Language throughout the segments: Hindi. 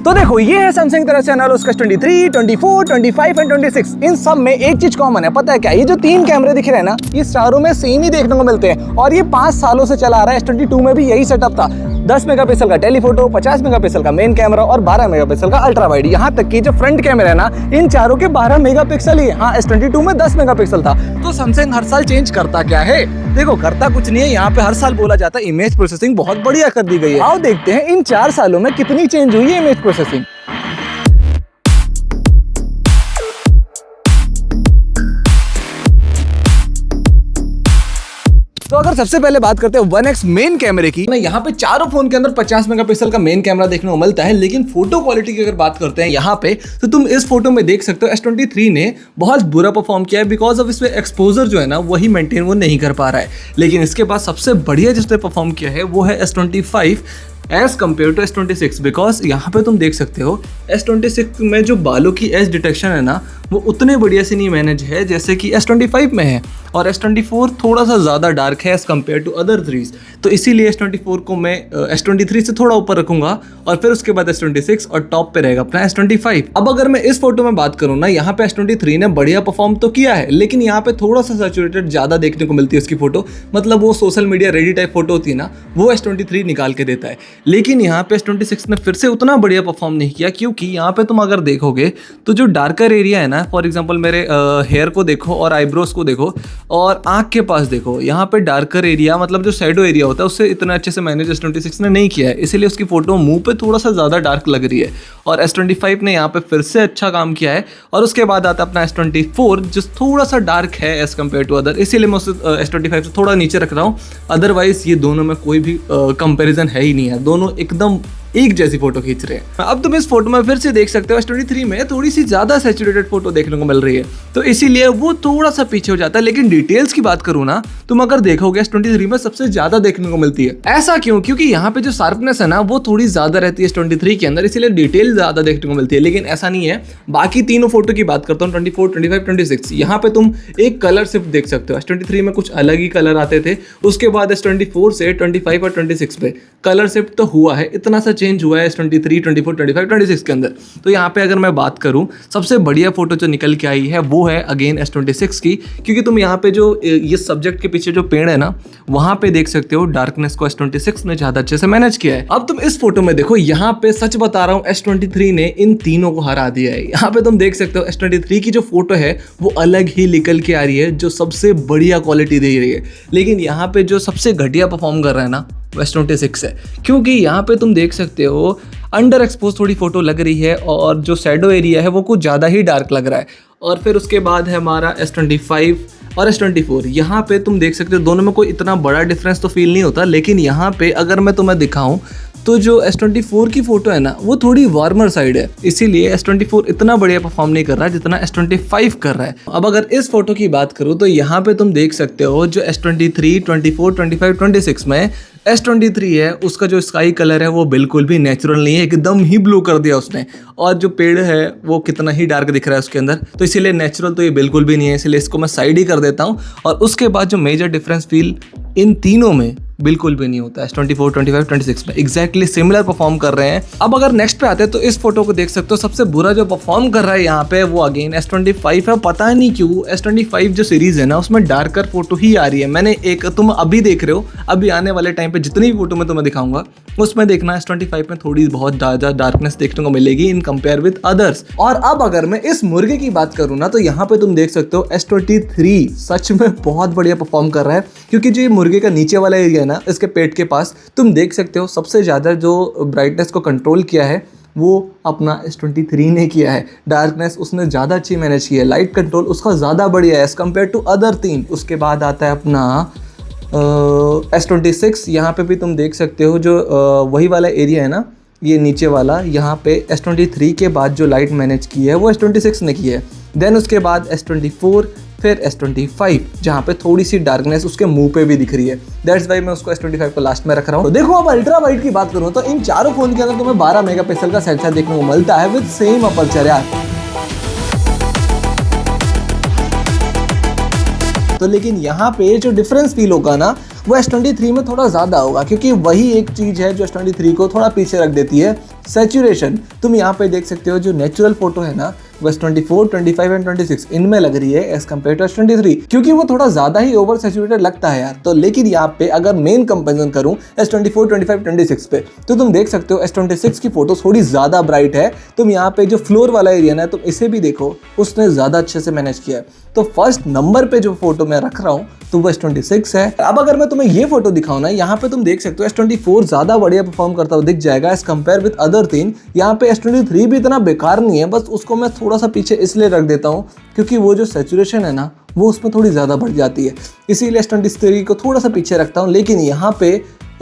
तो देखो ये है सैमसंग तरफ से एनालॉग उसका 23, 24, 25 एंड 26। इन सब में एक चीज कॉमन है, पता है क्या? ये जो तीन कैमरे दिख रहे हैं ना, ये चारों में सेम ही देखने को मिलते हैं और ये 5 सालों से चला आ रहा है। S22 में भी यही सेटअप था। 10 मेगापिक्सल का टेलीफोटो, 50 मेगापिक्सल का मेन कैमरा और 12 मेगापिक्सल का अल्ट्रा वाइड। यहाँ तक कि जो फ्रंट कैमरा है ना, इन चारों के 12 मेगापिक्सल ही। हाँ, S22 में 10 मेगापिक्सल था। तो सैमसंग हर साल चेंज करता क्या है? देखो, करता कुछ नहीं है। यहाँ पे हर साल बोला जाता है इमेज प्रोसेसिंग बहुत बढ़िया कर दी गई है। आओ देखते हैं इन 4 सालों में कितनी चेंज हुई है इमेज प्रोसेसिंग। तो अगर सबसे पहले बात करते हैं 1x मेन कैमरे की, यहाँ पे चारों फोन के अंदर 50 मेगापिक्सल का मेन कैमरा देखने को मिलता है। लेकिन फोटो क्वालिटी की अगर बात करते हैं यहाँ पे, तो तुम इस फोटो में देख सकते हो S23 ने बहुत बुरा परफॉर्म किया है। बिकॉज ऑफ इसमें एक्सपोजर जो है ना, वही मेंटेन वो नहीं कर पा रहा है। लेकिन इसके बाद सबसे बढ़िया जिसने परफॉर्म किया है वो है S25 as compare to S26। Because यहाँ पे तुम देख सकते हो S26 में जो बालों की एज डिटेक्शन है ना, वो उतने बढ़िया से नहीं मैनेज है जैसे कि S25 में है। और S24 थोड़ा सा ज़्यादा डार्क है as compare to other threes. तो इसीलिए S24 को मैं S23 से थोड़ा ऊपर रखूंगा और फिर उसके बाद S26 और टॉप पे रहेगा अपना S25। अब अगर मैं इस फोटो में बात करूँ ना, यहाँ पे S23 ने बढ़िया परफॉर्म तो किया है, लेकिन यहाँ पे थोड़ा सा सैचुरेटेड ज़्यादा देखने को मिलती है उसकी फोटो। मतलब वो social media ready type photo होती है ना, वो S23 निकाल के देता है। लेकिन यहाँ पे S26 ने फिर से उतना बढ़िया परफॉर्म नहीं किया, क्योंकि यहाँ पे तुम अगर देखोगे तो जो डार्कर एरिया है ना, फॉर एग्जांपल मेरे हेयर को देखो और आईब्रोज को देखो और आंख के पास देखो, यहाँ पे डार्कर एरिया मतलब जो शैडो एरिया होता है उससे इतना अच्छे से मैनेज S26 ने नहीं किया है। इसीलिए उसकी फोटो मुंह पे थोड़ा सा ज़्यादा डार्क लग रही है। और S25 ने यहाँ पे फिर से अच्छा काम किया है। और उसके बाद आता है अपना S24 जो थोड़ा सा डार्क है एज कम्पेयर टू अदर, इसीलिए मैं उसे S25 से थोड़ा नीचे रख रहा हूँ। अदरवाइज ये दोनों में कोई भी कंपेरिजन है ही नहीं है, दोनों एकदम एक जैसी फोटो खींच रहे हैं। अब तुम इस फोटो में फिर से देख सकते हो S23 में थोड़ी सी ज्यादा सैचुरेटेड फोटो देखने को मिल रही है, तो इसीलिए वो थोड़ा सा पीछे हो जाता है। लेकिन डिटेल्स की बात करूँ ना, तुम अगर देखोगे S23 में सबसे ज्यादा देखने को मिलती है। ऐसा क्यों? क्योंकि यहाँ पे जो शार्पनेस है ना, वो थोड़ी ज्यादा रहती है S23 के अंदर, इसीलिए डिटेल ज्यादा देखने को मिलती है। लेकिन ऐसा नहीं है। बाकी तीनों फोटो की बात करता हूँ, 24, 25, 26, यहाँ पे तुम एक कलर शिफ्ट देख सकते हो। S23 में कुछ अलग ही कलर आते थे, उसके बाद S24 से 25 और 26 पे कलर शिफ्ट तो हुआ है, इतना सा चेंज हुआ है S23, 24, 25, 26 के अंदर। तो यहाँ पे अगर मैं बात करूँ, सबसे बढ़िया फोटो जो निकल के आई है वो है अगेन S26 की, क्योंकि तुम यहाँ पे जो ये सब्जेक्ट के पीछे जो पेड़ है ना, वहाँ पे देख सकते हो डार्कनेस को S26 ने ज़्यादा अच्छे से मैनेज किया है। अब तुम इस फोटो में देखो, यहाँ पे सच बता रहा हूँ S23 ने इन तीनों को हरा दिया है। यहाँ पे तुम देख सकते हो S23 की जो फोटो है वो अलग ही निकल के आ रही है, जो सबसे बढ़िया क्वालिटी दे रही है। लेकिन यहाँ पे जो सबसे घटिया परफॉर्म कर रहा है ना, S26 है। क्योंकि यहाँ पे तुम देख सकते हो अंडर एक्सपोज थोड़ी फोटो लग रही है और जो शैडो एरिया है वो कुछ ज़्यादा ही डार्क लग रहा है। और फिर उसके बाद है हमारा S25 और S24। यहाँ पे तुम देख सकते हो दोनों में कोई इतना बड़ा डिफरेंस तो फील नहीं होता। लेकिन यहाँ पे अगर मैं तुम्हें दिखाऊं तो जो S24 की फोटो है ना, वो थोड़ी वार्मर साइड है, इसीलिए S24 इतना बढ़िया परफॉर्म नहीं कर रहा है जितना S25 कर रहा है। अब अगर इस फोटो की बात करूँ तो यहाँ पे तुम देख सकते हो जो S23, 24, 25, 26 में S23 है, उसका जो स्काई कलर है वो बिल्कुल भी नेचुरल नहीं है, एकदम ही ब्लू कर दिया उसने। और जो पेड़ है वो कितना ही डार्क दिख रहा है उसके अंदर, तो इसीलिए नेचुरल तो ये बिल्कुल भी नहीं है, इसलिए इसको मैं साइड ही कर देता हूँ। और उसके बाद जो मेजर डिफरेंस फील इन तीनों में बिल्कुल भी नहीं होता है। S24, 25, 26 में एग्जैक्टली सिमिलर परफॉर्म कर रहे हैं। अब अगर नेक्स्ट पे आते हैं तो इस फोटो को देख सकते हो, सबसे बुरा जो परफॉर्म कर रहा है यहाँ पे वो अगेन S25 है। पता नहीं क्यों S25 जो सीरीज है ना, उसमें डार्कर फोटो ही आ रही है। मैंने एक, तुम अभी देख रहे हो, अभी आने वाले टाइम पे जितनी भी फोटो मैं तुम्हें दिखाऊंगा उसमें देखना S25 में थोड़ी बहुत ज़्यादा डार्कनेस देखने को मिलेगी इन कंपेयर विद अदर्स। और अब अगर मैं इस मुर्गे की बात करूँ ना, तो यहाँ पे तुम देख सकते हो S23 सच में बहुत बढ़िया परफॉर्म कर रहा है। क्योंकि जो मुर्गे का नीचे वाला एरिया है ना, इसके पेट के पास, तुम देख सकते हो सबसे ज़्यादा जो ब्राइटनेस को कंट्रोल किया है वो अपना S23 ने किया है। डार्कनेस उसने ज़्यादा अच्छी मैनेज की है, लाइट कंट्रोल उसका ज़्यादा बढ़िया है एज़ कम्पेयर टू अदर तीन। उसके बाद आता है अपना S26। यहाँ पे भी तुम देख सकते हो जो वही वाला एरिया है ना, ये नीचे वाला, यहाँ पे S23 के बाद जो लाइट मैनेज की है वो S26 ने की है। देन उसके बाद S24, फिर S25, जहाँ पे थोड़ी सी डार्कनेस उसके मुंह पे भी दिख रही है। दैट्स वाई मैं उसको S25 को लास्ट में रख रहा हूँ। तो देखो, अब अल्ट्रा वाइड की बात करूँ तो इन चारों फोन के अंदर तुम्हें 12 मेगापिक्सल का सेंसर देखने को मिलता है विद सेम अपर्चर यार। तो लेकिन यहाँ पे जो डिफरेंस फील होगा ना, वो S23 में थोड़ा ज़्यादा होगा, क्योंकि वही एक चीज़ है जो S23 को थोड़ा पीछे रख देती है सैचुरेशन तुम यहाँ पे देख सकते हो, जो नेचुरल फोटो है ना वो S24, 25 एंड 26 इनमें लग रही है एज कम्पेयर टू S23, क्योंकि वो थोड़ा ज्यादा ही ओवर सैचुरेटेड लगता है यार। तो लेकिन यहाँ पे अगर मेन कंपेरिजन करूँ S24, 25, 26 पे, तो तुम देख सकते हो S26 की फोटो थोड़ी ज्यादा ब्राइट है। तुम यहाँ पे जो फ्लोर वाला एरिया ना, तुम इसे भी देखो, उसने ज्यादा अच्छे से मैनेज किया है। तो फर्स्ट नंबर पे जो फोटो मैं रख रहा हूँ तो वो S26 है। अब अगर मैं तुम्हें ये फोटो दिखाऊं ना, यहाँ पे तुम देख सकते हो S24 ज्यादा बढ़िया परफॉर्म करता हुआ दिख जाएगा एज कंपेयर विद अदर तीन। यहाँ पे S23 भी इतना बेकार नहीं है, बस उसको मैं थोड़ा सा पीछे इसलिए रख देता हूँ क्योंकि वो जो सैचुरेशन है ना वो उसमें थोड़ी ज़्यादा बढ़ जाती है, इसीलिए S23 को थोड़ा सा पीछे रखता हूँ। लेकिन यहाँ पे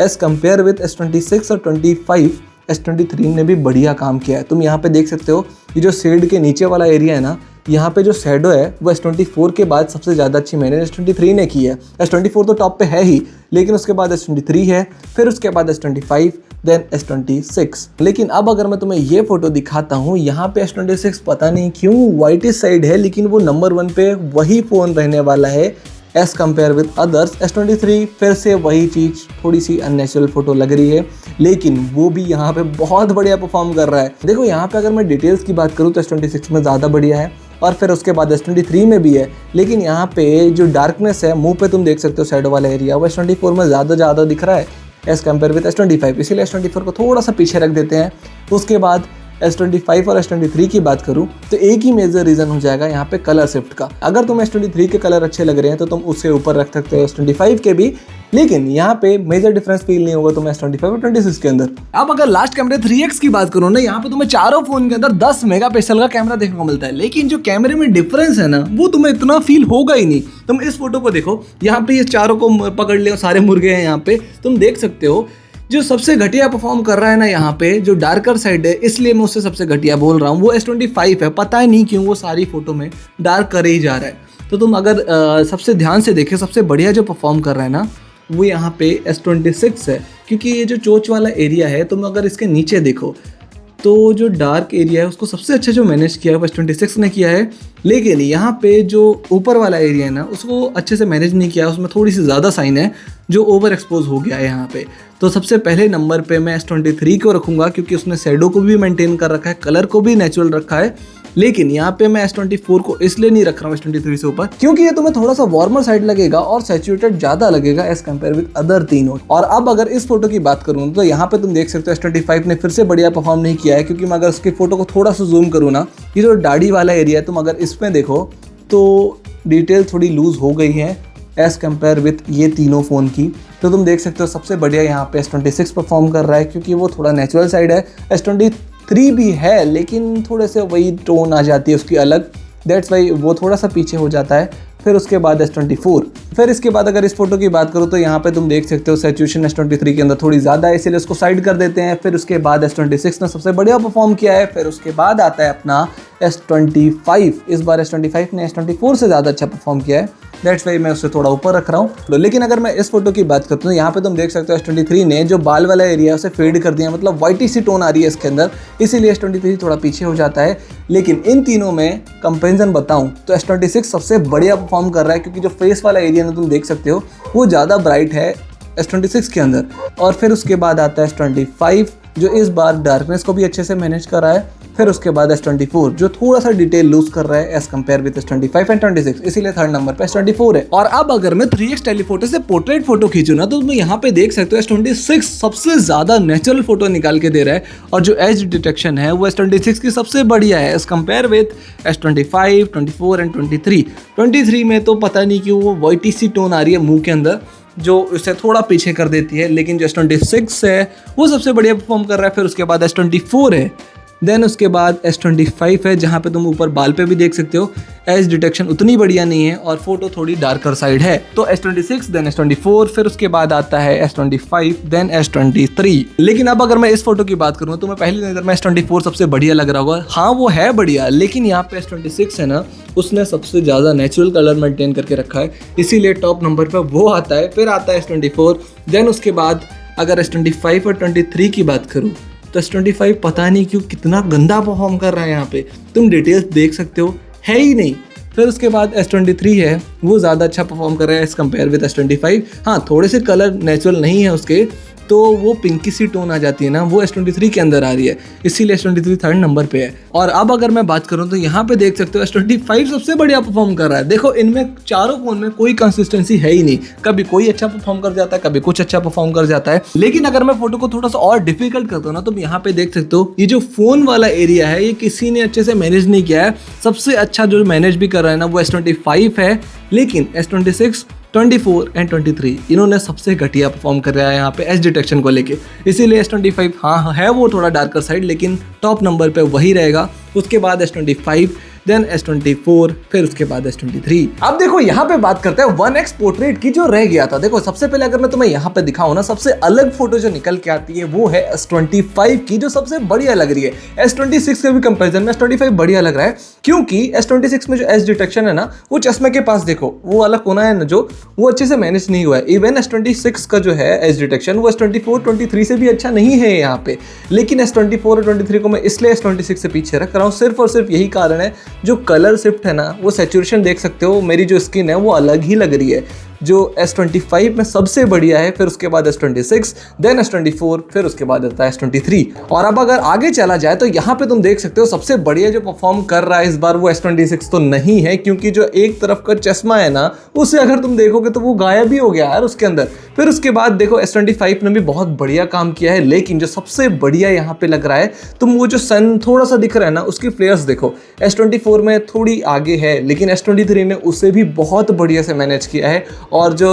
एज कम्पेयर विद S26 और 25 S23 ने भी बढ़िया काम किया है। तुम यहाँ पे देख सकते हो ये जो शेड के नीचे वाला एरिया है ना, यहाँ पे जो शैडो है वो S24 के बाद सबसे ज़्यादा अच्छी मैनेज S23 ने की है। S24 तो टॉप पे है ही, लेकिन उसके बाद S23 है, फिर उसके बाद S25, देन S26। लेकिन अब अगर मैं तुम्हें ये फोटो दिखाता हूँ, यहाँ पे S26 पता नहीं क्यों वाइटिश साइड है, लेकिन वो नंबर 1 पे वही फ़ोन रहने वाला है as compare with others. S23 फिर से वही चीज़, थोड़ी सी अननेचुरल फोटो लग रही है, लेकिन वो भी यहाँ पे बहुत बढ़िया परफॉर्म कर रहा है। देखो यहाँ पे अगर मैं डिटेल्स की बात करूँ तो S26 में ज़्यादा बढ़िया है, और फिर उसके बाद S23 में भी है। लेकिन यहाँ पे जो डार्कनेस है मुंह पे तुम देख सकते हो शैडो वाला एरिया, वो S24 में ज़्यादा दिख रहा है एज कम्पेयर विद S25, इसीलिए S24 को थोड़ा सा पीछे रख देते हैं। उसके बाद S25 और S23 की बात करूं तो एक ही मेजर रीज़न हो जाएगा यहाँ पे कलर शिफ्ट का। अगर तुम S23 के कलर अच्छे लग रहे हैं तो तुम उससे ऊपर रख सकते हो S25 के भी, लेकिन यहाँ पे मेजर डिफरेंस फील नहीं होगा तुम्हें S25 और 26 के अंदर। अब अगर लास्ट कैमरे 3x की बात करूँ ना, यहाँ पे तुम्हें चारों फोन के अंदर 10 मेगापिक्सल का कैमरा देखने को मिलता है, लेकिन जो कैमरे में डिफरेंस है ना वो तुम्हें इतना फील होगा ही नहीं। तुम इस फोटो को देखो, यहाँ पे ये चारों को पकड़ लिया, सारे मुर्गे हैं यहाँ पे, तुम देख सकते हो जो सबसे घटिया परफॉर्म कर रहा है ना यहाँ पे, जो डार्कर साइड है, इसलिए मैं उससे सबसे घटिया बोल रहा हूँ, वो S25 है। पता नहीं क्यों वो सारी फोटो में डार्क करे ही जा रहा है। तो तुम अगर सबसे ध्यान से देखे, सबसे बढ़िया जो परफॉर्म कर रहा है ना वो यहाँ पे S26 है, क्योंकि ये जो चोच वाला एरिया है, तुम अगर इसके नीचे देखो तो जो डार्क एरिया है उसको सबसे अच्छा जो मैनेज किया है वो S26 ने किया है। लेकिन यहाँ पे जो ऊपर वाला एरिया है ना उसको अच्छे से मैनेज नहीं किया, उसमें थोड़ी सी ज़्यादा साइन है जो ओवर एक्सपोज हो गया है यहाँ पे। तो सबसे पहले नंबर पे मैं S23 को रखूँगा, क्योंकि उसने शैडो को भी मेंटेन कर रखा है, कलर को भी नेचुरल रखा है। लेकिन यहाँ पे मैं S24 को इसलिए नहीं रख रहा हूँ S23 से ऊपर, क्योंकि ये तुम्हें थोड़ा सा वार्मर साइड लगेगा और सैचुरेटेड ज़्यादा लगेगा एज कम्पेयर विद अदर तीनों। और अब अगर इस फोटो की बात करूँ तो यहाँ पे तुम देख सकते हो S25 ने फिर से बढ़िया परफॉर्म नहीं किया है, क्योंकि मैं अगर उसकी फोटो को थोड़ा सा जूम करूँ ना, ये जो दाढ़ी वाला एरिया है, तुम अगर इसमें देखो तो डिटेल थोड़ी लूज हो गई है एज कम्पेयर विथ ये तीनों फ़ोन की। तो तुम देख सकते हो सबसे बढ़िया यहाँ पे S26 परफॉर्म कर रहा है, क्योंकि वो थोड़ा नेचुरल साइड है। S23 भी है, लेकिन थोड़े से वही टोन आ जाती है उसकी अलग, दैट्स वाई वो थोड़ा सा पीछे हो जाता है। फिर उसके बाद S24। फिर इसके बाद अगर इस फोटो की बात करूँ तो यहाँ पे तुम देख सकते हो सैचुरेशन S23 के अंदर थोड़ी ज़्यादा है, इसीलिए उसको साइड कर देते हैं। फिर उसके बाद S26 ने सबसे बढ़िया परफॉर्म किया है। फिर उसके बाद आता है अपना S25। इस बार S25 ने S24 से ज़्यादा अच्छा परफॉर्म किया है, दैट्स वाई मैं उससे थोड़ा ऊपर रख रहा हूँ। लेकिन अगर मैं इस फोटो की बात करता हूँ, यहाँ पे तुम देख सकते हो S23 ने जो बाल वाला एरिया है उसे फेड कर दिया, मतलब वाइटी सी टोन आ रही है इसके अंदर, इसीलिए S23 थोड़ा पीछे हो जाता है। लेकिन इन तीनों में कंपेरिजन बताऊँ तो S26 सबसे बढ़िया परफॉर्म कर रहा है, क्योंकि जो फेस वाला एरिया ना तुम देख सकते हो वो ज़्यादा ब्राइट है S26 के अंदर। और फिर उसके बाद आता है S25 जो इस बार डार्कनेस को भी अच्छे से मैनेज कर रहा है। फिर उसके बाद S24 जो थोड़ा सा डिटेल लूज कर रहा है as compare with S25 and 26, इसीलिए थर्ड नंबर पे S24 है। और अब अगर मैं 3x टेलीफोटो से पोर्ट्रेट फोटो खींचूं ना, तो मैं यहाँ पे देख सकते हो S26 सबसे ज्यादा नेचुरल फोटो निकाल के दे रहा है, और जो एज डिटेक्शन है वो S26 की सबसे बढ़िया है as compare with S25, 24 and 23। 23 में तो पता नहीं क्यों वो वाइटी सी टोन आ रही है मुंह के अंदर, जो उसे थोड़ा पीछे कर देती है। लेकिन जो S26 है वो सबसे बढ़िया परफॉर्म कर रहा है। फिर उसके बाद S24 है, देन उसके बाद S25 है, जहाँ पे तुम ऊपर बाल पे भी देख सकते हो एज डिटेक्शन उतनी बढ़िया नहीं है और फोटो थोड़ी डार्कर साइड है। तो S26 देन S24, फिर उसके बाद आता है S25 देन S23। लेकिन अब अगर मैं इस फोटो की बात करूँ तो मैं पहली नज़र में S24 सबसे बढ़िया लग रहा होगा। हाँ वो है बढ़िया, लेकिन यहाँ पे S26 है ना उसने सबसे ज़्यादा नेचुरल कलर मेंटेन करके रखा है, इसीलिए टॉप नंबर पर वो आता है। फिर आता है S24, देन उसके बाद अगर S25 और 23 की बात करूँ तो S25 पता नहीं क्यों कितना गंदा परफॉर्म कर रहा है, यहाँ पे तुम डिटेल्स देख सकते हो है ही नहीं। फिर उसके बाद S23 है, वो ज़्यादा अच्छा परफॉर्म कर रहा है एज कम्पेयर विद S25। हाँ थोड़े से कलर नेचुरल नहीं है उसके, तो वो पिंकी सी टोन आ जाती है ना, वो S23 के अंदर आ रही है, इसीलिए S23 थर्ड नंबर पे है। और अब अगर मैं बात करूँ तो यहाँ पे देख सकते हो S25 सबसे बढ़िया परफॉर्म कर रहा है। देखो इनमें चारों फोन में कोई कंसिस्टेंसी है ही नहीं, कभी कोई अच्छा परफॉर्म कर जाता है, कभी कुछ अच्छा परफॉर्म कर जाता है। लेकिन अगर मैं फोटो को थोड़ा सा और डिफिकल्ट करता हूँ ना, तो यहाँ पे देख सकते हो ये जो फोन वाला एरिया है ये किसी ने अच्छे से मैनेज नहीं किया है। सबसे अच्छा जो मैनेज भी कर रहा है ना वो S25 है, लेकिन S26, 24 एंड 23 इन्होंने सबसे घटिया परफॉर्म कर रहा है यहाँ पे एज डिटेक्शन को लेके। इसीलिए S25 हाँ है वो थोड़ा डार्कर साइड, लेकिन टॉप नंबर पे वही रहेगा। उसके बाद S25, देन S24, फिर उसके बाद S23। अब देखो यहाँ पे बात करते हैं 1x पोर्ट्रेट की जो रह गया था। देखो सबसे पहले अगर मैं तुम्हें यहाँ पे दिखाऊं ना, सबसे अलग फोटो जो निकल के आती है वो है S25 की, जो सबसे बढ़िया लग रही है। S26 के भी कंपैरिजन में S25 बढ़िया लग रहा है, क्योंकि S26 में जो एज डिटेक्शन है ना, वो चश्मे के पास देखो वो वाला कोना है ना जो, वो अच्छे से मैनेज नहीं हुआ है। इवन S26 का जो है एज डिटेक्शन वो S24, 23 से भी अच्छा नहीं है यहाँ पे। लेकिन S24 और 23 को मैं इसलिए S26 से पीछे रख रहा हूँ, सिर्फ और सिर्फ यही कारण है, जो कलर शिफ्ट है ना, वो सैचुरेशन देख सकते हो, मेरी जो स्किन है वो अलग ही लग रही है। जो S25 में सबसे बढ़िया है, फिर उसके बाद S26, देन S24, फिर उसके बाद आता है S23। और अब अगर आगे चला जाए तो यहाँ पे तुम देख सकते हो सबसे बढ़िया जो परफॉर्म कर रहा है इस बार वो S26 तो नहीं है, क्योंकि जो एक तरफ का चश्मा है ना, उसे अगर तुम देखोगे तो वो गायब ही हो गया यार उसके अंदर। फिर उसके बाद देखो S25 ने भी बहुत बढ़िया काम किया है, लेकिन जो सबसे बढ़िया यहाँ पे लग रहा है, तुम वो जो सन थोड़ा सा दिख रहा है ना, उसकी फ्लेयर्स देखो। S24 में थोड़ी आगे है, लेकिन S23 ने उसे भी बहुत बढ़िया से मैनेज किया है, और जो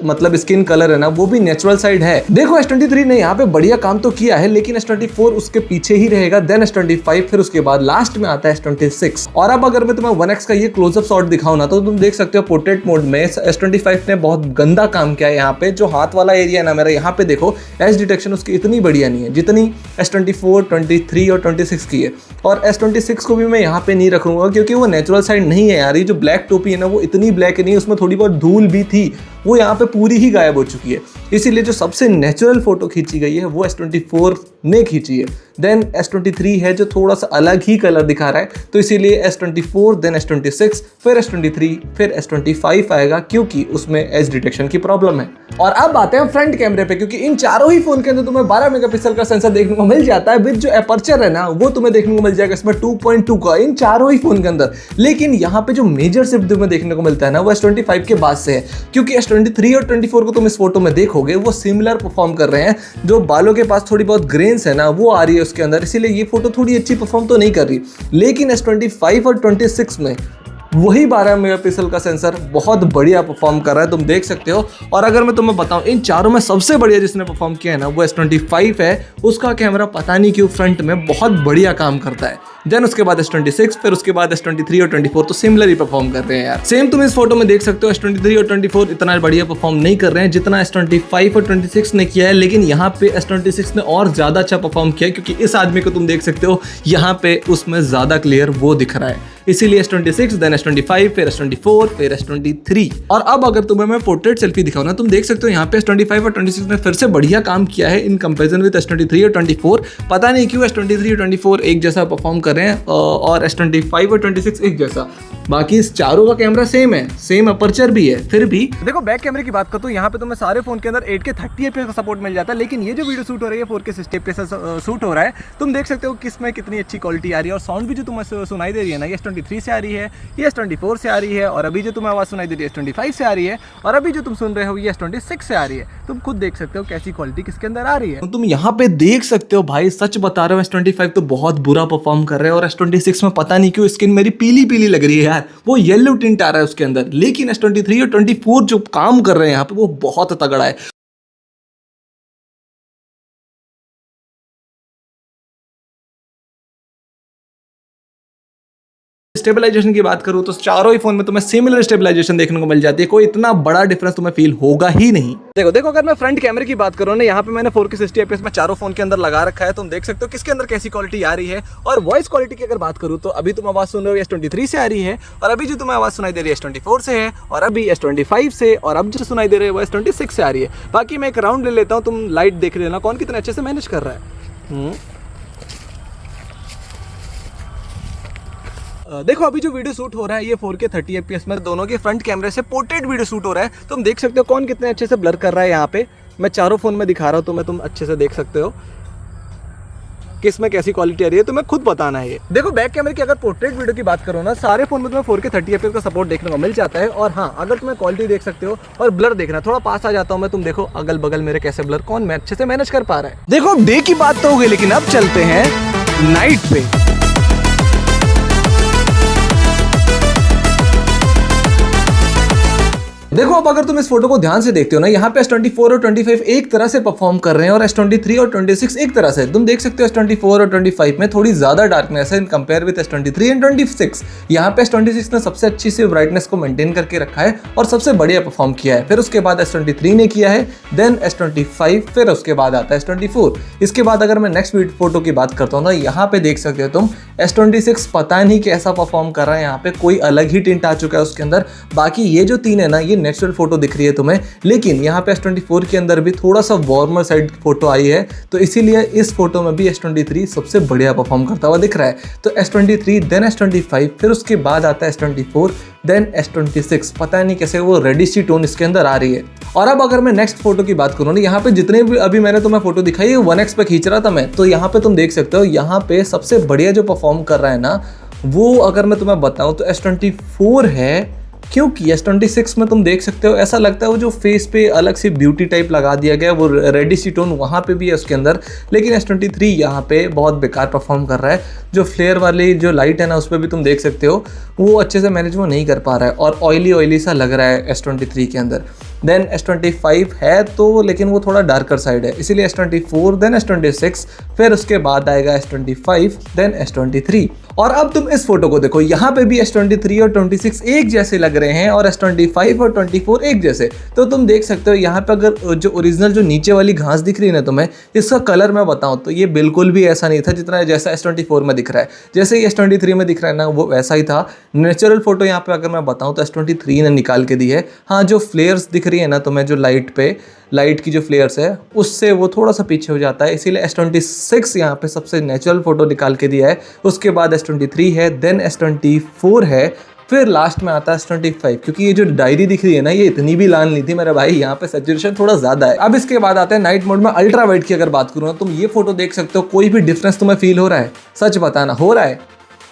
मतलब स्किन कलर है ना, वो भी नेचुरल साइड है। देखो S23 ने यहाँ पे बढ़िया काम तो किया है, लेकिन S24 उसके पीछे ही रहेगा, देन S25, फिर उसके बाद लास्ट में आता है S26। और अब अगर मैं तुम्हें 1x का ये क्लोजअप शॉट दिखाऊं ना, तो तुम देख सकते हो पोर्ट्रेट मोड में S25 ने बहुत गंदा काम किया है। यहाँ पे जो हाथ वाला एरिया है ना मेरा, यहाँ पे देखो एज डिटेक्शन उसकी इतनी बढ़िया नहीं है जितनी S24, 23 और 26 की है। और S26 को भी मैं यहाँ पे नहीं रखूंगा, क्योंकि वो नेचुरल साइड नहीं है यार। ये जो ब्लैक टोपी है ना, वो इतनी ब्लैक नहीं है, उसमें थोड़ी बहुत धूल भी थी, वो यहाँ पे पूरी ही गायब हो चुकी है। इसीलिए जो सबसे नेचुरल फोटो खींची गई है वो S24 ने खींची है। देन S23 है जो थोड़ा सा अलग ही कलर दिखा रहा है, तो इसीलिए S24, देन S26, फिर S23, फिर S25 आएगा, क्योंकि उसमें एज डिटेक्शन की प्रॉब्लम है। और अब आते हैं फ्रंट कैमरे पे, क्योंकि इन चारों ही फोन के अंदर तुम्हें 12 मेगापिक्सल का सेंसर देखने को मिल जाता है, विद जो एपर्चर है ना, वो तुम्हें देखने को मिल जाएगा इसमें 2.2 का, इन चारों ही फोन के अंदर। लेकिन यहाँ पे जो मेजर शिफ्ट तुम्हें देखने को मिलता है ना, वो S25 के बाद से है, क्योंकि S23 और 24 को तुम इस फोटो में देखोगे वो सिमिलर परफॉर्म कर रहे हैं। जो बालों के पास थोड़ी बहुत ग्रेन्स है ना, वो आ रही है उसके अंदर, इसीलिए ये फोटो थोड़ी अच्छी परफॉर्म तो नहीं कर रही। लेकिन S25 और 26 में वही 12 मेगापिक्सल का सेंसर बहुत बढ़िया परफॉर्म कर रहा है, तुम देख सकते हो। और अगर मैं तुम्हें बताऊं, इन चारों में सबसे बढ़िया जिसने परफॉर्म किया है ना, वो S25 है। उसका कैमरा पता नहीं क्यों फ्रंट में बहुत बढ़िया काम करता है। देन उसके बाद S26, फिर उसके बाद S23 और 24 तो सिमिलर ही परफॉर्म कर रहे हैं यार। सेम तुम इस फोटो में देख सकते हो, S23 और 24 इतना बढ़िया परफॉर्म नहीं कर रहे हैं जितना S25 और 26 ने किया है। लेकिन यहाँ पे S26 ने और ज्यादा अच्छा परफॉर्म किया, क्योंकि इस आदमी को तुम देख सकते हो यहाँ पे उसमें ज्यादा क्लियर वो दिख रहा है, इसीलिए S26, देन S25, फिर S24, फिर S23। और अब अगर तुम्हें मैं पोर्ट्रेट सेल्फी दिखाऊं ना, तुम देख सकते हो यहाँ पे S25 और 26 ने फिर से बढ़िया काम किया है इन कंपैरिजन विद S23 और 24। पता नहीं क्यों S23 और 24 एक जैसा परफॉर्म कर रहे हैं और S25 और 26 एक जैसा। बाकी इस चारों का कैमरा सेम है, सेम अपर्चर भी है। फिर भी देखो बैक कैमरे की बात करता हूँ, यहाँ पे तुम्हें सारे फोन के अंदर 8K 30 FPS का सपोर्ट मिल जाता है, लेकिन ये जो वीडियो शूट हो रही है 4K 60 FPS शूट हो रहा है। तुम देख सकते हो कि इसमें कितनी अच्छी क्वालिटी आ रही है, और साउंड भी जो तुम्हें सुनाई दे रही है ना, ये S23 से आ रही है, ये S24 से आ रही है, और अभी जो तुम्हें आवाज़ सुनाई दे रही है S25 से आ रही है, और अभी जो तुम सुन रहे हो ये S26 से आ रही है। तुम खुद देख सकते हो कैसी क्वालिटी किसके अंदर आ रही है। तुम यहाँ पे देख सकते हो भाई, सच बता रहे हो, S25 तो बहुत बुरा परफॉर्म कर रहे हैं, और S26 में पता नहीं क्यों स्किन मेरी पीली पीली लग रही है यार, वो येलो टिंट आ रहा है उसके अंदर। लेकिन S23 और 24 जो काम कर रहे हैं यहाँ पे वो बहुत तगड़ा है। स्टेबलाइजेशन की बात करूं तो चारों ही फोन में तुम्हें सिमिलर स्टेबलाइजेशन देखने को मिल जाती है, कोई इतना बड़ा डिफरेंस तुम्हें फील होगा ही नहीं। देखो अगर मैं फ्रंट कैमरे की बात करूं ना, यहाँ पे मैंने 4K 60 FPS में चारों फोन के अंदर लगा रखा है। तुम देख सकते हो किसके अंदर कैसी क्वालिटी आ रही है। और वॉइस क्वालिटी की अगर बात करूं तो अभी तुम आवाज सुन रहे हो S23 से आ रही है, और अभी जो तुम्हें आवाज सुनाई दे रही है S24 से है, और अभी S25 से, और अब जो सुनाई दे रही है वो S26 से आ रही है। बाकी मैं एक राउंड ले लेता हूँ, तुम लाइट देख लेना कौन कितने अच्छे से मैनेज कर रहा है। देखो अभी जो वीडियो शूट हो रहा है ये 4K 30 FPS में दोनों के फ्रंट कैमरे से पोर्ट्रेट वीडियो शूट हो रहा है। तुम देख सकते हो कौन कितने अच्छे से ब्लर कर रहा है यहाँ पे। मैं चारों फ़ोन में दिखा रहा हूँ, तुम्हें तुम अच्छे से देख सकते हो किस में कैसी क्वालिटी आ रही है, तुम्हें खुद बताना है ये। देखो बैक कैमरे की अगर पोर्ट्रेट वीडियो की बात करो ना, सारे फोन में तुम्हें 4K 30 FPS का सपोर्ट देखने को मिल जाता है। और हाँ, अगर तुम्हें क्वालिटी देख सकते हो और ब्लर देखना, थोड़ा पास आ जाता हूँ मैं, तुम देखो अगल बगल मेरे कैसे ब्लर कौन मैं अच्छे से मैनेज कर पा रहा है। देखो डे की बात तो हो गई, लेकिन अब चलते हैं नाइट पे। देखो अब अगर तुम इस फोटो को ध्यान से देखते हो ना, यहाँ पे S24 और 25 एक तरह से परफॉर्म कर रहे हैं और S23 और 26 एक तरह से। तुम देख सकते हो S24 और 25 में थोड़ी ज्यादा डार्कनेस है in compare with S23 and 26। यहाँ पे S26 ने सबसे अच्छी से ब्राइटनेस को मेंटेन करके रखा है और सबसे बढ़िया परफॉर्म किया है। फिर उसके बाद S23 ने किया है, देन S25, फिर उसके बाद आता है S24। इसके बाद अगर मैं नेक्स्ट फोटो की बात करता हूँ ना, यहाँ पे देख सकते हो तुम S26 पता नहीं कैसा परफॉर्म कर रहा है। यहाँ पे कोई अलग ही टिंट आ चुका है उसके अंदर। बाकी ये जो तीन है ना, ये नेचुरल फोटो दिख रही है तुम्हें, लेकिन यहाँ पे S24 के अंदर भी थोड़ा सा वार्मर साइड फोटो आई है, तो इसीलिए इस फोटो में भी S23 सबसे बढ़िया परफॉर्म करता हुआ दिख रहा है। तो S23 देन S25, फिर उसके बाद आता है S24 देन S26। पता नहीं कैसे वो रेडिश सी टोन इसके अंदर आ रही है। और अब अगर मैं नेक्स्ट फोटो की बात करूँ ना, यहाँ पे जितने भी अभी मैंने तुम्हें फोटो दिखाई है 1x पे खींच रहा था मैं, तो यहाँ पे तुम देख सकते हो यहाँ पे सबसे बढ़िया जो परफॉर्म कर रहा है ना, वो अगर मैं तुम्हें बताऊं तो S24 है। क्योंकि S26 में तुम देख सकते हो ऐसा लगता है वो जो फेस पे अलग से ब्यूटी टाइप लगा दिया गया, वो रेडिश टोन वहाँ पे भी है उसके अंदर। लेकिन S23 यहाँ पे बहुत बेकार परफॉर्म कर रहा है। जो फ्लेयर वाली जो लाइट है ना, उस पर भी तुम देख सकते हो वो अच्छे से मैनेज वो नहीं कर पा रहा है और ऑयली सा लग रहा है S23 के अंदर। देन S25 है तो, लेकिन वो थोड़ा डार्कर साइड है, इसीलिए S24 देन S26, फिर उसके बाद आएगा S25 देन S23। और अब तुम इस फोटो को देखो, यहाँ पे भी S23 और 26 एक जैसे लग रहे हैं और S25 और 24 एक जैसे। तो तुम देख सकते हो यहाँ पे अगर जो ओरिजिनल जो नीचे वाली घास दिख रही है ना तुम्हें, इसका कलर मैं बताऊँ तो ये बिल्कुल भी ऐसा नहीं था जितना जैसा S24 में दिख रहा है। जैसे ही S23 में दिख रहा है ना, वो वैसा ही था। नेचुरल फोटो यहाँ पे अगर मैं बताऊँ तो S23 ने निकाल के दी है। हाँ, जो फ्लेयर्स दिख रही है ना तुम्हें, जो लाइट की जो फ्लेयर्स है उससे वो थोड़ा सा पीछे हो जाता है, इसीलिए S26 यहाँ पे सबसे नेचुरल फोटो निकाल के दिया है। उसके बाद S23 है, देन S24 है, फिर लास्ट में आता है S25। क्योंकि ये जो डायरी दिख रही है ना, ये इतनी भी लाल नहीं थी मेरे भाई, यहाँ पे सैचुरेशन थोड़ा ज्यादा है। अब इसके बाद आता है नाइट मोड में अल्ट्रा वाइट की अगर बात करूँ, तुम ये फोटो देख सकते हो, कोई भी डिफरेंस तुम्हें फील हो रहा है? सच बताना, हो रहा है?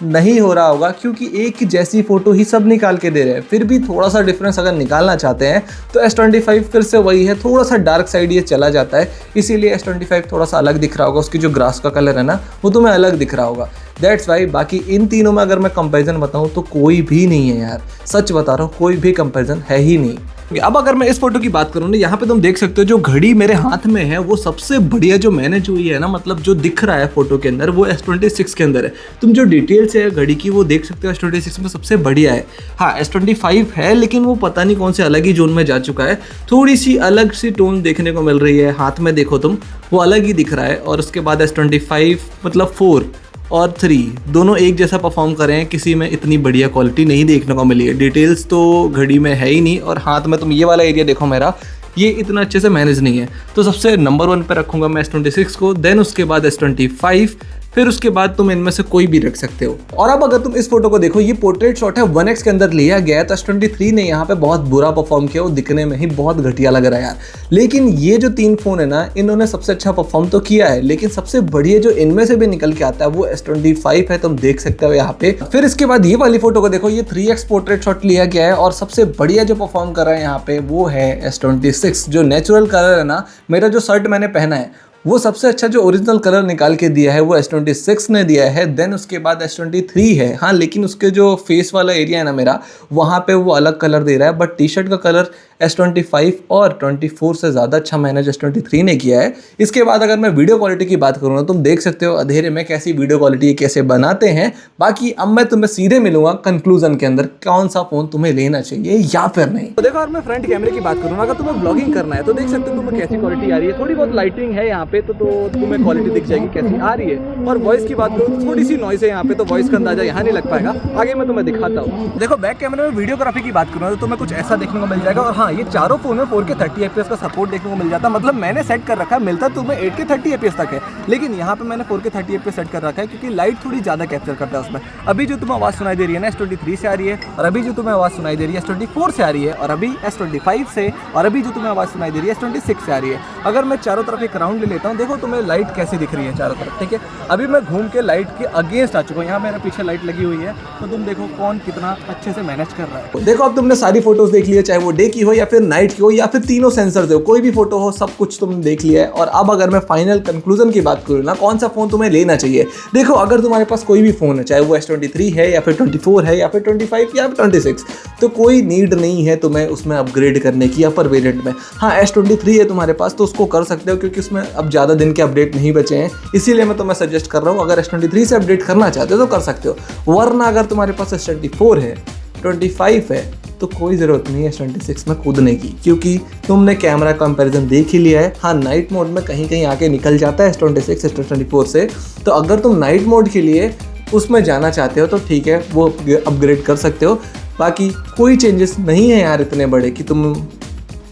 नहीं हो रहा होगा, क्योंकि एक जैसी फोटो ही सब निकाल के दे रहे हैं। फिर भी थोड़ा सा डिफरेंस अगर निकालना चाहते हैं तो S25 फिर से वही है, थोड़ा सा डार्क साइड ये चला जाता है, इसीलिए S25 थोड़ा सा अलग दिख रहा होगा। उसकी जो ग्रास का कलर है ना, वो तुम्हें अलग दिख रहा होगा, दैट्स वाई। बाकी इन तीनों में अगर मैं कंपैरिजन बताऊं तो कोई भी नहीं है यार, सच बता रहा हूँ, कोई भी कंपैरिजन है ही नहीं। अब अगर मैं इस फोटो की बात करूँ ना, यहाँ पे तुम देख सकते हो जो घड़ी मेरे हाथ में है वो सबसे बढ़िया जो मैनेज हुई है ना, मतलब जो दिख रहा है फोटो के अंदर, वो S26 के अंदर है। तुम जो डिटेल्स है घड़ी की वो देख सकते हो S26 में सबसे बढ़िया है। हाँ, S25 है, लेकिन वो पता नहीं कौन से अलग ही जोन में जा चुका है, थोड़ी सी अलग सी टोन देखने को मिल रही है। हाथ में देखो तुम, वो अलग ही दिख रहा है। और उसके बाद S25 मतलब 4 और 3 दोनों एक जैसा परफॉर्म कर रहे हैं, किसी में इतनी बढ़िया क्वालिटी नहीं देखने को मिली है। डिटेल्स तो घड़ी में है ही नहीं, और हाथ में तुम ये वाला एरिया देखो मेरा, ये इतना अच्छे से मैनेज नहीं है। तो सबसे नंबर 1 पे रखूंगा मैं S26 को, देन उसके बाद S25, फिर उसके बाद तुम इनमें से कोई भी रख सकते हो। और अब अगर तुम इस फोटो को देखो, ये पोर्ट्रेट शॉट है, 1x के अंदर लिया गया है, तो S23 ने यहाँ पे बहुत बुरा परफॉर्म किया, वो दिखने में ही बहुत घटिया लग रहा है यार। लेकिन ये जो 3 फोन है ना, इन्होंने सबसे अच्छा परफॉर्म तो किया है, लेकिन सबसे बढ़िया जो इनमें से भी निकल के आता है वो S25 है, तुम देख सकते हो यहाँ पे। फिर इसके बाद ये वाली फोटो को देखो, ये 3x पोर्ट्रेट शॉट लिया गया है, और सबसे बढ़िया जो परफॉर्म कर रहा है यहाँ पे वो है S26। जो नेचुरल कलर है ना, मेरा जो शर्ट मैंने पहना है, वो सबसे अच्छा जो ओरिजिनल कलर निकाल के दिया है वो S26 ने दिया है। देन उसके बाद S23 है। हाँ, लेकिन उसके जो फेस वाला एरिया है ना मेरा, वहाँ पे वो अलग कलर दे रहा है, बट टी शर्ट का कलर S25 और 24 से ज़्यादा अच्छा मैनेज S23 ने किया है। इसके बाद अगर मैं वीडियो क्वालिटी की बात करूँ ना, तुम देख सकते हो अंधेरे में कैसी वीडियो क्वालिटी कैसे बनाते हैं। बाकी अब मैं तुम्हें सीधे मिलूंगा कंक्लूजन के अंदर, कौन सा फ़ोन तुम्हें लेना चाहिए या फिर नहीं। तो देखो, अगर मैं फ्रंट कैमरे की बात करूँ, अगर तुम्हें ब्लॉगिंग करना है तो देख सकते हो तुम्हें कैसी क्वालिटी आ रही है। थोड़ी बहुत लाइटिंग है यहाँ पे, तो तुम्हें क्वालिटी दिख जाएगी कैसी आ रही है। और वॉइस की बात करूँ तो थोड़ी सी नॉइस है यहाँ पे, तो वॉइस का अंदाजा यहाँ नहीं लग पाएगा, आगे मैं तुम्हें दिखाता हूँ। देखो, बैक कैमरे में वीडियोग्राफी की बात करूँ तो तुम्हें कुछ ऐसा देखने को मिल जाएगा। और हाँ, हाँ, ये चारों फोन में 4K 30 FPS का सपोर्ट देखने को मिल जाता है। मतलब मैंने सेट कर रखा है, मिलता तुम्हें 8K 30 FPS तक है, लेकिन यहाँ पे मैंने 4K 30 FPS सेट कर रखा है क्योंकि लाइट थोड़ी ज़्यादा कैप्चर करता है उसमें। अभी जो तुम्हें आवाज़ सुनाई दे रही है ना S23 से आ रही है, और अभी जो तुम्हें आवाज़ सुनाई दे रही है S24 से आ रही है, और अभी S25 से, और अभी जो तुम्हें आवाज़ सुनाई दे रही है S26 से आ रही है। अगर मैं चारों तरफ एक राउंड ले लेता हूँ, देखो तुम्हें लाइट कैसे दिख रही है चारों तरफ, ठीक है। अभी मैं घूम के लाइट के अगेंस्ट आ चुका हूँ, यहाँ मेरे पीछे लाइट लगी हुई है, तो तुम देखो कौन कितना अच्छे से मैनेज कर रहा है। देखो अब तुमने सारी फोटोज देख ली है, चाहे वो डे की हो या फिर नाइट की हो या फिर तीनों सेंसर हो, कोई भी फोटो हो, सब कुछ तुमने देख लिया है। और अब अगर मैं फाइनल कंक्लूजन की बात करूँ ना, कौन सा फोन तुम्हें लेना चाहिए। देखो अगर तुम्हारे पास कोई भी फोन है, चाहे वो S23 है या फिर 24 है या फिर 25 या फिर 26, तो कोई नीड नहीं है तुम्हें उसमें अपग्रेड करने की अपर वेरिएंट में। हाँ, S23 है तुम्हारे पास तो उसको कर सकते हो क्योंकि उसमें अब ज़्यादा दिन के अपडेट नहीं बचे हैं, इसीलिए मैं तुम्हें सजेस्ट कर रहा हूँ अगर S23 से अपडेट करना चाहते हो तो कर सकते हो। वरना अगर तुम्हारे पास S24 है, 25 है, तो कोई ज़रूरत नहीं है S26 में कूदने की, क्योंकि तुमने कैमरा कंपैरिजन देख ही लिया है। हाँ, नाइट मोड में कहीं कहीं आके निकल जाता है S26 S24 से, तो अगर तुम नाइट मोड के लिए उसमें जाना चाहते हो तो ठीक है, वो अपग्रेड कर सकते हो। बाकी कोई चेंजेस नहीं है यार इतने बड़े कि तुम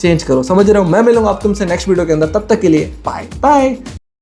चेंज करो, समझ रहे हो। मैं मिलूंगा आप तुमसे नेक्स्ट वीडियो के अंदर, तब तक के लिए बाय बाय।